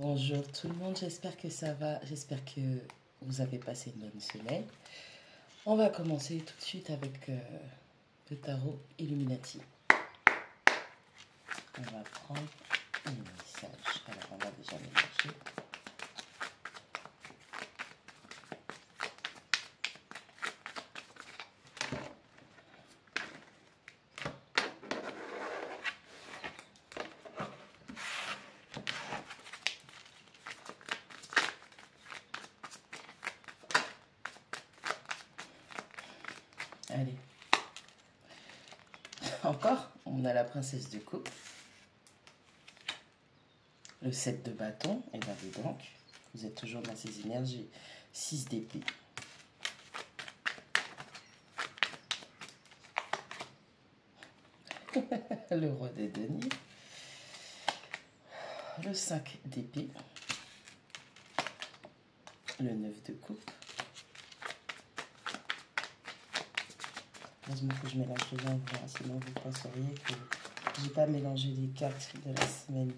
Bonjour tout le monde, j'espère que ça va, j'espère que vous avez passé une bonne semaine. On va commencer tout de suite avec le tarot Illuminati. On va prendre un message. Alors on va déjà mélanger. Allez. Encore, on a la princesse de coupe. Le 7 de bâton. Et bien donc, vous êtes toujours dans ces énergies. 6 d'épée. Le roi des deniers. Le 5 d'épée. Le 9 de coupe. Heureusement que je mélange les envois, sinon vous penseriez que je n'ai pas mélangé les cartes de la semaine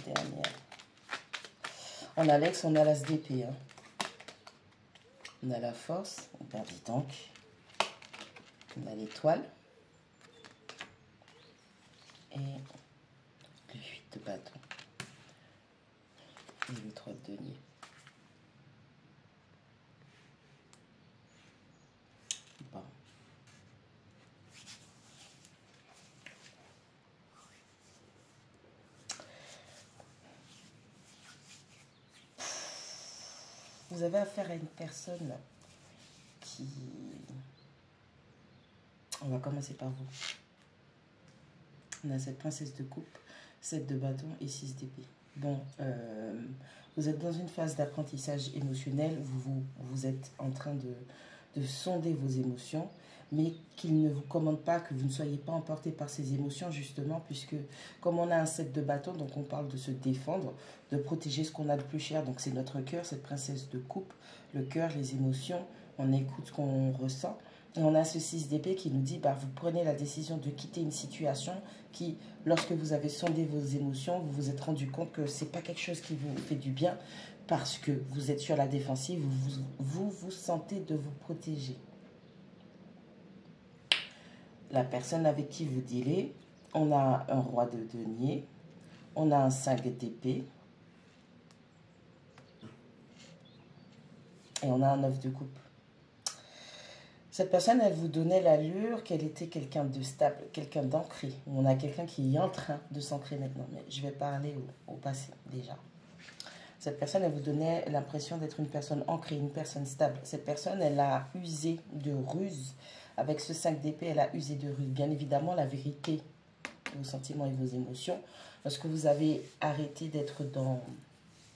dernière. On a l'ex, on a l'as d'épée. Hein. On a la force, on perd donc. On a l'étoile. Et le 8 de bâton. Et le 3 de denier. Bon. Vous avez affaire à une personne qui... On va commencer par vous. On a cette princesse de coupe, 7 de bâton et 6 d'épée. Bon, vous êtes dans une phase d'apprentissage émotionnel. Vous êtes en train de sonder vos émotions, mais qu'il ne vous commande pas que vous ne soyez pas emporté par ces émotions, justement, puisque comme on a un 7 de bâton, donc on parle de se défendre, de protéger ce qu'on a de plus cher. Donc c'est notre cœur, cette princesse de coupe, le cœur, les émotions, on écoute ce qu'on ressent. Et on a ce 6 d'épée qui nous dit, vous prenez la décision de quitter une situation qui, lorsque vous avez sondé vos émotions, vous vous êtes rendu compte que ce n'est pas quelque chose qui vous fait du bien parce que vous êtes sur la défensive, vous sentez de vous protéger. La personne avec qui vous dealez, on a un roi de denier, on a un 5 d'épée et on a un 9 de coupe. Cette personne, elle vous donnait l'allure qu'elle était quelqu'un de stable, quelqu'un d'ancré. On a quelqu'un qui est en train de s'ancrer maintenant. Mais je vais parler au passé déjà. Cette personne, elle vous donnait l'impression d'être une personne ancrée, une personne stable. Cette personne, elle a usé de ruse. Avec ce 5 d'épée, elle a usé de ruse. Bien évidemment, la vérité, vos sentiments et vos émotions. Lorsque vous avez arrêté d'être dans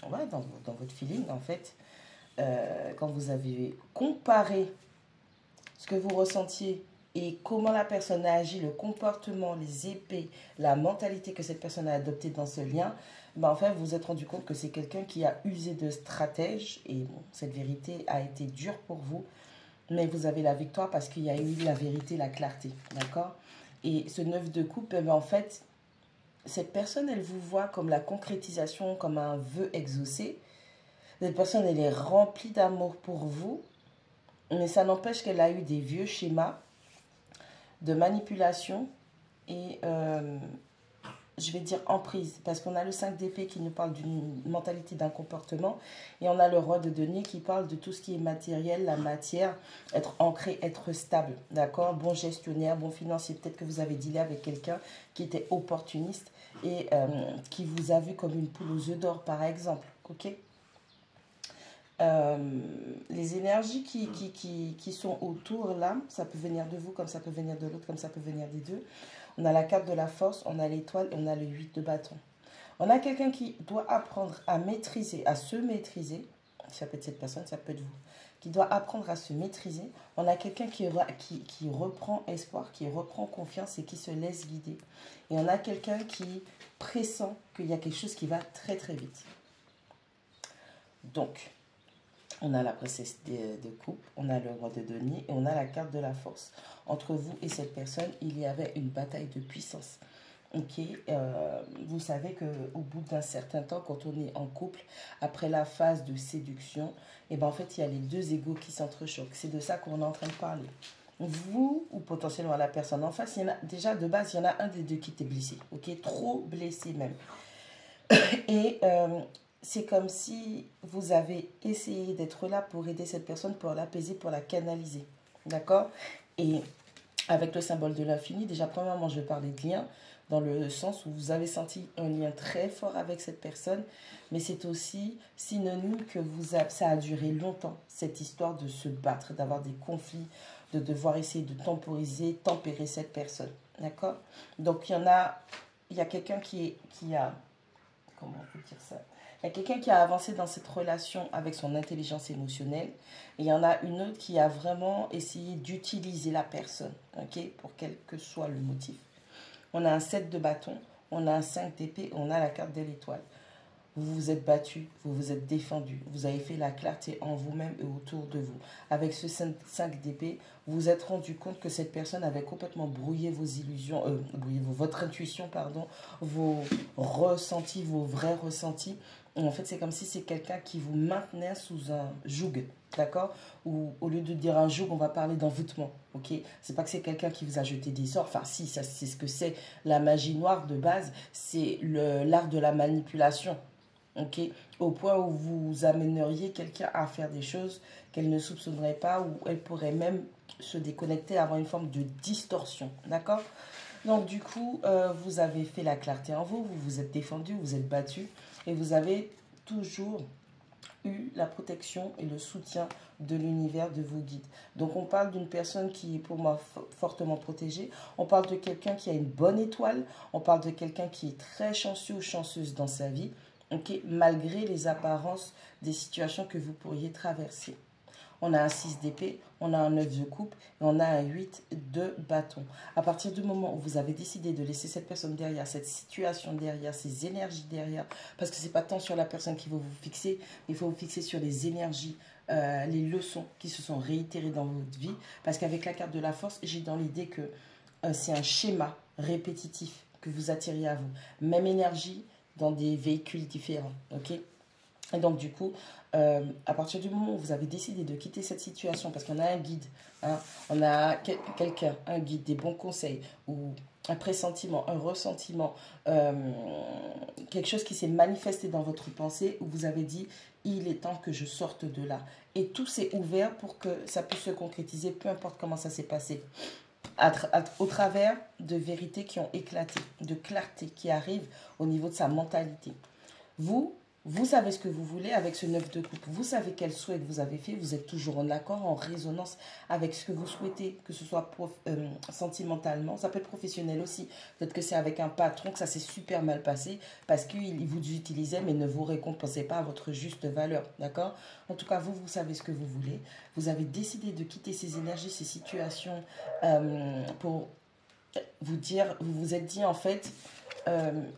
votre feeling, en fait, quand vous avez comparé ce que vous ressentiez et comment la personne a agi, le comportement, les épées, la mentalité que cette personne a adoptée dans ce lien, en fait, vous vous êtes rendu compte que c'est quelqu'un qui a usé de stratège et bon, cette vérité a été dure pour vous, mais vous avez la victoire parce qu'il y a eu la vérité, la clarté, d'accord? Et ce 9 de coupe, en fait, cette personne, elle vous voit comme la concrétisation, comme un vœu exaucé. Cette personne, elle est remplie d'amour pour vous. Mais ça n'empêche qu'elle a eu des vieux schémas de manipulation et, je vais dire, emprise. Parce qu'on a le 5 d'épée qui nous parle d'une mentalité, d'un comportement. Et on a le roi de denier qui parle de tout ce qui est matériel, la matière, être ancré, être stable. D'accord? Bon gestionnaire, bon financier. Peut-être que vous avez dealé avec quelqu'un qui était opportuniste et qui vous a vu comme une poule aux œufs d'or, par exemple. Ok? Les énergies qui sont autour là, ça peut venir de vous comme ça peut venir de l'autre, comme ça peut venir des deux. On a la carte de la force, on a l'étoile et on a le 8 de bâton. On a quelqu'un qui doit apprendre à maîtriser, à se maîtriser. Ça peut être cette personne, ça peut être vous. Qui doit apprendre à se maîtriser. On a quelqu'un qui reprend espoir, qui reprend confiance et qui se laisse guider. Et on a quelqu'un qui pressent qu'il y a quelque chose qui va très très vite. Donc, on a la princesse de coupe, on a le roi de denier et on a la carte de la force. Entre vous et cette personne, il y avait une bataille de puissance. Ok, vous savez qu'au bout d'un certain temps, quand on est en couple, après la phase de séduction, et ben en fait, il y a les deux égos qui s'entrechoquent. C'est de ça qu'on est en train de parler. Vous, ou potentiellement la personne en face, il y en a, déjà de base, il y en a un des deux qui était blessé, ok, trop blessé même. Et c'est comme si vous avez essayé d'être là pour aider cette personne, pour l'apaiser, pour la canaliser, d'accord? Et avec le symbole de l'infini, déjà premièrement, je vais parler de lien, dans le sens où vous avez senti un lien très fort avec cette personne, mais c'est aussi synonyme que ça a duré longtemps, cette histoire de se battre, d'avoir des conflits, de devoir essayer de temporiser, tempérer cette personne, d'accord? Donc il y a quelqu'un qui a, comment on peut dire ça? Il y a quelqu'un qui a avancé dans cette relation avec son intelligence émotionnelle. Et il y en a une autre qui a vraiment essayé d'utiliser la personne, ok, pour quel que soit le motif. On a un 7 de bâton, on a un 5 d'épée, on a la carte de l'étoile. Vous vous êtes battu, vous vous êtes défendu, vous avez fait la clarté en vous-même et autour de vous. Avec ce 5 d'épée, vous vous êtes rendu compte que cette personne avait complètement brouillé vos illusions, votre intuition, pardon, vos ressentis, vos vrais ressentis. Et en fait, c'est comme si c'est quelqu'un qui vous maintenait sous un joug, d'accord? Ou au lieu de dire un joug, on va parler d'envoûtement, ok? C'est pas que c'est quelqu'un qui vous a jeté des sorts, enfin si, ça c'est ce que c'est la magie noire de base, c'est l'art de la manipulation. Ok, au point où vous amèneriez quelqu'un à faire des choses qu'elle ne soupçonnerait pas, ou elle pourrait même se déconnecter, avoir une forme de distorsion, d'accord? Donc du coup, vous avez fait la clarté en vous, vous vous êtes défendu, vous êtes battu, et vous avez toujours eu la protection et le soutien de l'univers, de vos guides. Donc on parle d'une personne qui est pour moi fortement protégée, on parle de quelqu'un qui a une bonne étoile, on parle de quelqu'un qui est très chanceux ou chanceuse dans sa vie, okay, malgré les apparences des situations que vous pourriez traverser. On a un 6 d'épée, on a un 9 de coupe et on a un 8 de bâton. À partir du moment où vous avez décidé de laisser cette personne derrière, cette situation derrière, ces énergies derrière, parce que ce n'est pas tant sur la personne qui va vous fixer, mais il faut vous fixer sur les énergies, les leçons qui se sont réitérées dans votre vie. Parce qu'avec la carte de la force, j'ai dans l'idée que c'est un schéma répétitif que vous attiriez à vous. Même énergie dans des véhicules différents, ok? Et donc, du coup, à partir du moment où vous avez décidé de quitter cette situation, parce qu'on a un guide, hein, on a quelqu'un, un guide, des bons conseils, ou un pressentiment, un ressentiment, quelque chose qui s'est manifesté dans votre pensée, où vous avez dit, il est temps que je sorte de là. Et tout s'est ouvert pour que ça puisse se concrétiser, peu importe comment ça s'est passé. Au travers de vérités qui ont éclaté, de clarté qui arrive au niveau de sa mentalité. Vous savez ce que vous voulez avec ce 9 de coupe. Vous savez quel souhait vous avez fait. Vous êtes toujours en accord, en résonance avec ce que vous souhaitez, que ce soit sentimentalement. Ça peut être professionnel aussi. Peut-être que c'est avec un patron que ça s'est super mal passé parce qu'il vous utilisait mais ne vous récompensait pas à votre juste valeur. D'accord? En tout cas, vous savez ce que vous voulez. Vous avez décidé de quitter ces énergies, ces situations pour vous dire, vous vous êtes dit en fait,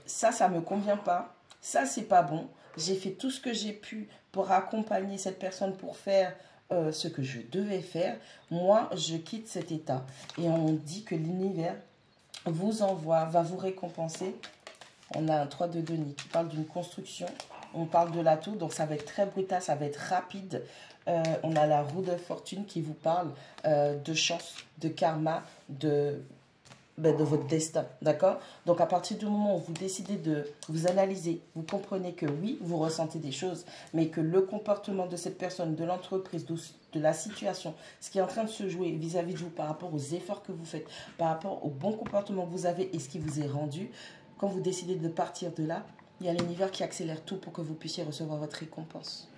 ça me convient pas. Ça, c'est pas bon. J'ai fait tout ce que j'ai pu pour accompagner cette personne pour faire ce que je devais faire. Moi, je quitte cet état. Et on dit que l'univers vous envoie, va vous récompenser. On a un 3 de Denis qui parle d'une construction. On parle de la tour, donc ça va être très brutal, ça va être rapide. On a la roue de fortune qui vous parle de chance, de karma, de votre destin, d'accord? Donc à partir du moment où vous décidez de vous analyser, vous comprenez que oui, vous ressentez des choses, mais que le comportement de cette personne, de l'entreprise, de la situation, ce qui est en train de se jouer vis-à-vis de vous par rapport aux efforts que vous faites, par rapport au bon comportement que vous avez et ce qui vous est rendu, quand vous décidez de partir de là, il y a l'univers qui accélère tout pour que vous puissiez recevoir votre récompense.